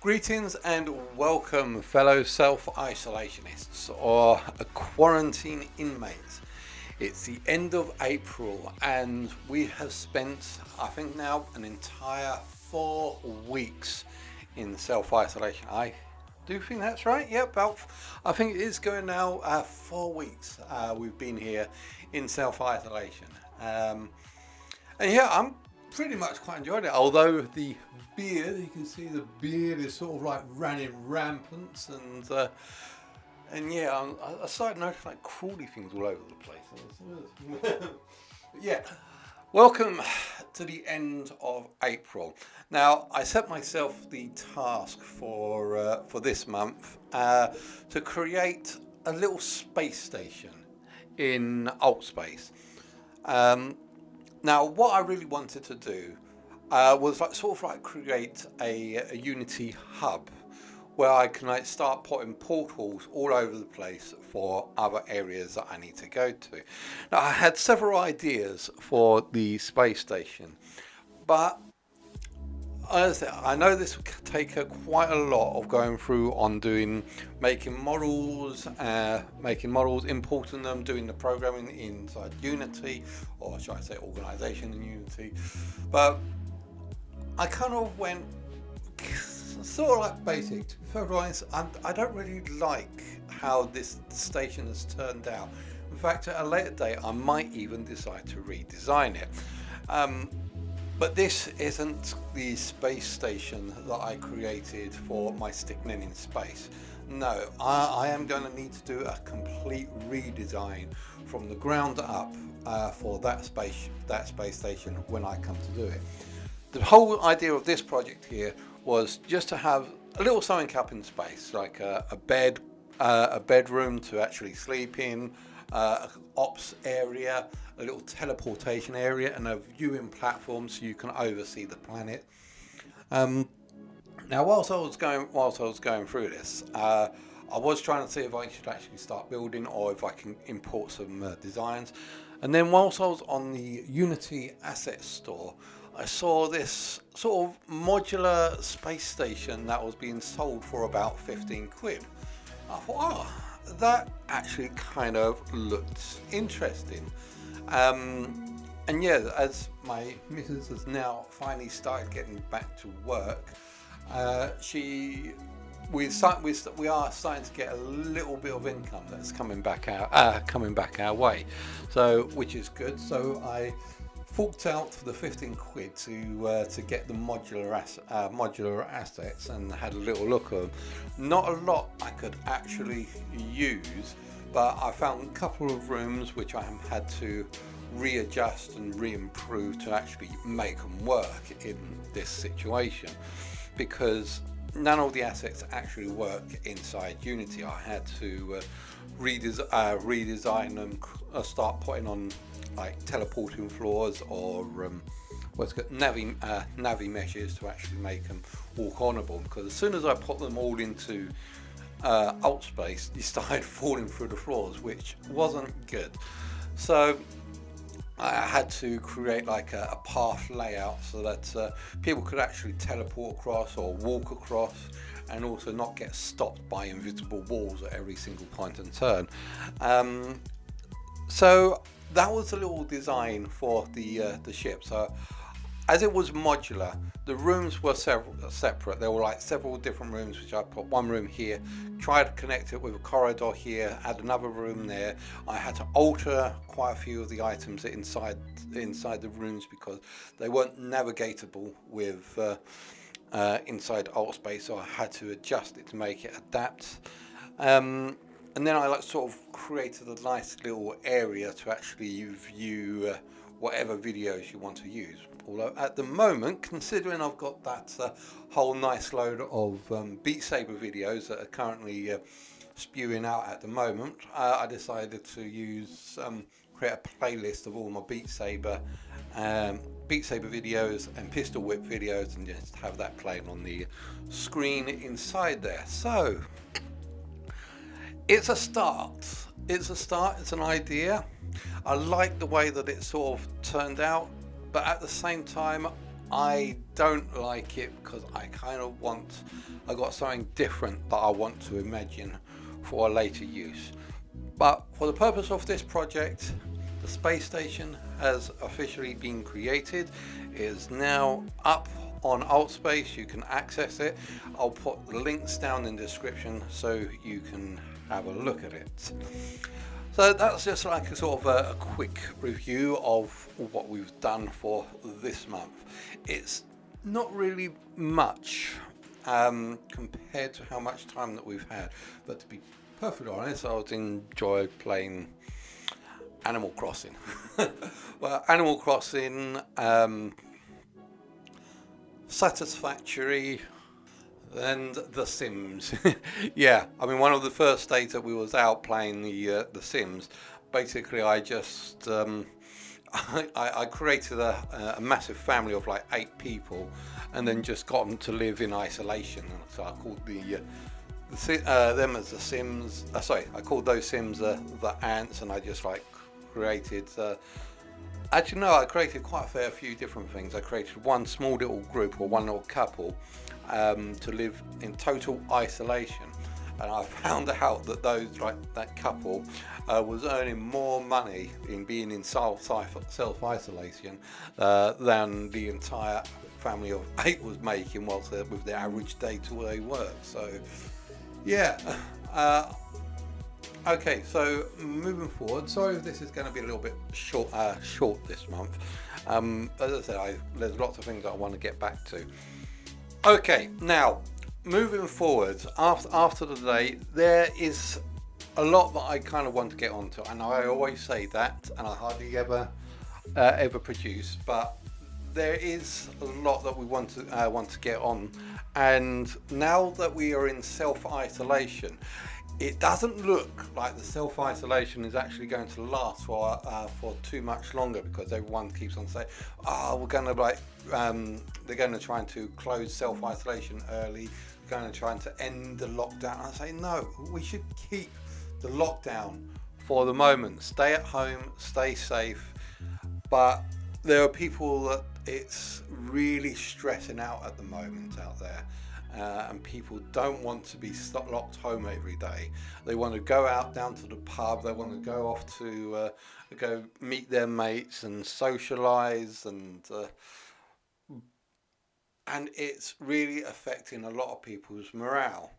Greetings and welcome, fellow self-isolationists or quarantine inmates. It's the end of April and we have spent, I think now, an entire 4 weeks in self-isolation. I do think that's right. Yep, I think it is going now 4 weeks we've been here in self-isolation. And yeah, I'm pretty much quite enjoyed it, although the beard, you can see the beard is sort of like running rampant, and yeah, I started noticing like crawly things all over the place. Yeah, welcome to the end of April. Now, I set myself the task for this month to create a little space station in Altspace. Now, what I really wanted to do was like create a Unity hub where I can like start putting portals all over the place for other areas that I need to go to. Now, I had several ideas for the space station, but as I know this would take quite a lot of going through on making models, importing them, doing the programming inside Unity, or should I say organization in Unity. But I kind of went sort of like basic. To be fair, honest, I don't really like how this station has turned out. In fact, at a later date, I might even decide to redesign it. But this isn't the space station that I created for my stickmen in space. No, I am going to need to do a complete redesign from the ground up for that space station when I come to do it. The whole idea of this project here was just to have a little something up in space, like a bedroom to actually sleep in, an ops area, a little teleportation area, and a viewing platform so you can oversee the planet. Now, whilst I was going through this, I was trying to see if I should actually start building or if I can import some designs. And then whilst I was on the Unity Asset Store, I saw this sort of modular space station that was being sold for about 15 quid. I thought, oh, that actually kind of looked interesting. And yeah, as my missus has now finally started getting back to work, we are starting to get a little bit of income that's coming back our way, so which is good. So I forked out for the 15 quid to get the modular assets and had a little look at them. Not a lot I could actually use, but I found a couple of rooms which I have had to readjust and re-improve to actually make them work in this situation, because none of the assets actually work inside Unity. I had to redesign them, start putting on like teleporting floors or navi meshes to actually make them walk onable, because as soon as I put them all into Altspace, you started falling through the floors, which wasn't good. So I had to create like a path layout so that people could actually teleport across or walk across, and also not get stopped by invisible walls at every single point and turn. So that was a little design for the ship. So as it was modular, the rooms were separate. There were like several different rooms, which I put one room here, tried to connect it with a corridor here, add another room there. I had to alter quite a few of the items inside the rooms because they weren't navigatable with inside Altspace, so I had to adjust it to make it adapt. And then I like sort of created a nice little area to actually view whatever videos you want to use. Although at the moment, considering I've got that whole nice load of Beat Saber videos that are currently spewing out at the moment, I decided to create a playlist of all my Beat Saber videos and pistol whip videos, and just have that playing on the screen inside there. So it's a start. It's an idea. I like the way that it sort of turned out, but at the same time, I don't like it because I got something different that I want to imagine for a later use. But for the purpose of this project, the space station has officially been created. It is now up on Altspace. You can access it. I'll put the links down in the description so you can have a look at it. So that's just like a sort of a quick review of what we've done for this month. It's not really much compared to how much time that we've had, but to be perfectly honest, I was enjoying playing Animal Crossing. Well, Animal Crossing, Satisfactory, and The Sims. Yeah, I mean, one of the first days that we was out playing the Sims, basically I just I created a massive family of like 8 people, and then just got them to live in isolation. And so I called them as the Sims. Sorry, I called those Sims the ants, and I just like created. Actually, no, I created quite a fair few different things. I created one small little group or one little couple to live in total isolation, and I found out that that couple was earning more money in being in self-isolation than the entire family of 8 was making with their average day to where they work. So yeah. Okay, so moving forward, sorry if this is going to be a little bit short this month. As I said, there's lots of things that I want to get back to. Okay, now moving forward, after the day, there is a lot that I kind of want to get onto, and I always say that, and I hardly ever produce, but there is a lot that we want to get on, and now that we are in self-isolation, it doesn't look like the self-isolation is actually going to last for too much longer, because everyone keeps on saying, "Oh, we're going to they're going to try to close self-isolation early. They're going to try to end the lockdown." I say, no, we should keep the lockdown for the moment. Stay at home, stay safe. But there are people that it's really stressing out at the moment out there. And people don't want to be locked home every day. They want to go out down to the pub. They want to go off to go meet their mates and socialise, and it's really affecting a lot of people's morale.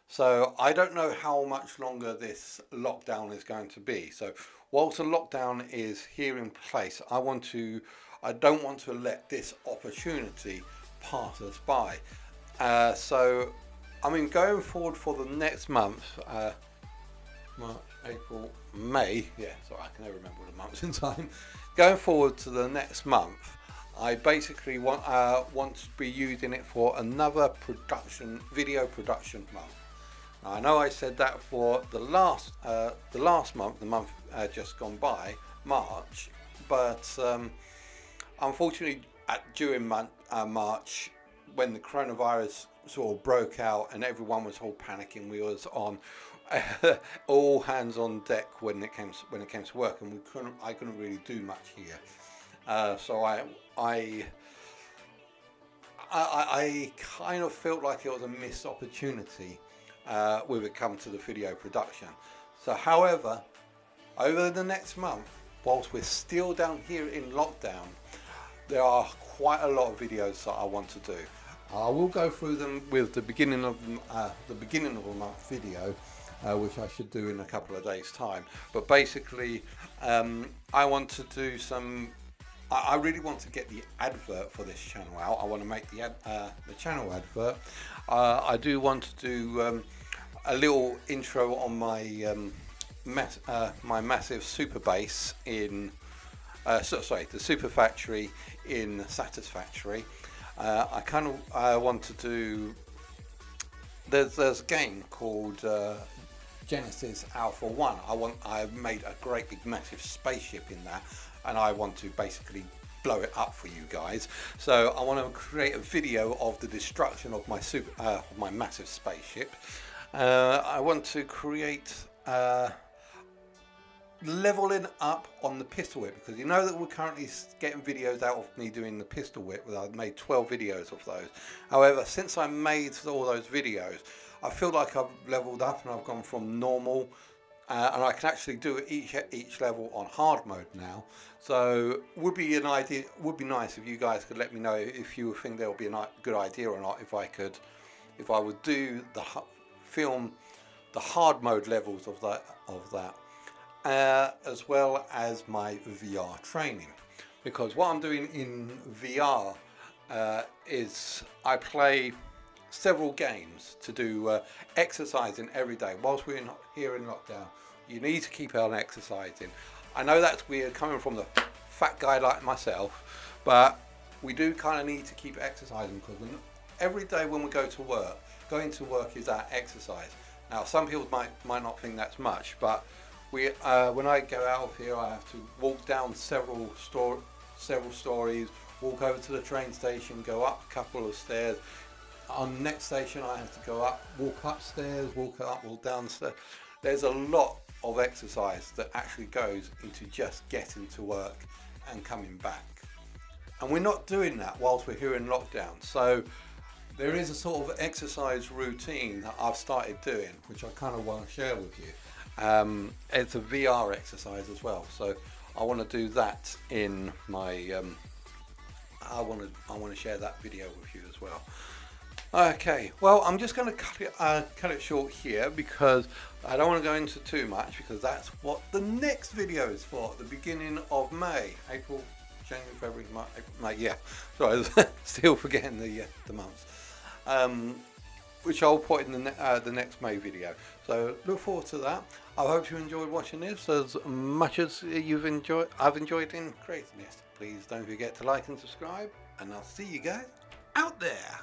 So I don't know how much longer this lockdown is going to be. So whilst the lockdown is here in place, I don't want to let this opportunity pass us by. So, I mean, going forward for the next month, March, April, May, yeah, sorry, I can never remember the months in time. Going forward to the next month, I basically want to be using it for another video production month. Now, I know I said that for the last month, the month just gone by, March, but unfortunately, during March, when the coronavirus sort of broke out and everyone was all panicking, we was on all hands on deck when it came to work, and I couldn't really do much here. So I kind of felt like it was a missed opportunity with it come to the video production. So, however, over the next month, whilst we're still down here in lockdown, there are quite a lot of videos that I want to do. I will go through them with the beginning of the month video, which I should do in a couple of days' time. But basically, I want to do some. I really want to get the advert for this channel out. I want to make the channel advert. I do want to do a little intro on my my massive super base in. The super factory in Satisfactory. I kind of want to do. There's a game called Genesis Alpha 1. I made a great big massive spaceship in that, and I want to basically blow it up for you guys. So I want to create a video of the destruction of my massive spaceship. I want to create leveling up on the pistol whip, because you know that we're currently getting videos out of me doing the pistol whip. I've made 12 videos of those. However, since I made all those videos, I feel like I've leveled up and I've gone from normal, and I can actually do each level on hard mode now. So would be an idea. Would be nice if you guys could let me know if you think there would be a good idea or not. If I would do film the hard mode levels of that. As well as my VR training, because what I'm doing in VR is I play several games to do exercising every day. Whilst we're here in lockdown, you need to keep on exercising. I know that's weird coming from the fat guy like myself, but we do kind of need to keep exercising, because every day when we go to work, going to work is that exercise. Now some people might not think that's much, but when I go out of here, I have to walk down several stories, walk over to the train station, go up a couple of stairs. On the next station, I have to go up, walk upstairs, walk up, walk downstairs. There's a lot of exercise that actually goes into just getting to work and coming back. And we're not doing that whilst we're here in lockdown. So there is a sort of exercise routine that I've started doing, which I kind of want to share with you. It's a VR exercise as well, so I want to do that in my I want to share that video with you as well. Okay, well, I'm just going to cut it short here, because I don't want to go into too much, because that's what the next video is for, at the beginning of May. April, January, February, March, April, May, yeah, sorry, I was still forgetting the months. Which I'll put in the next May video. So look forward to that. I hope you enjoyed watching this as much as I've enjoyed in creating this. Please don't forget to like and subscribe, and I'll see you guys out there.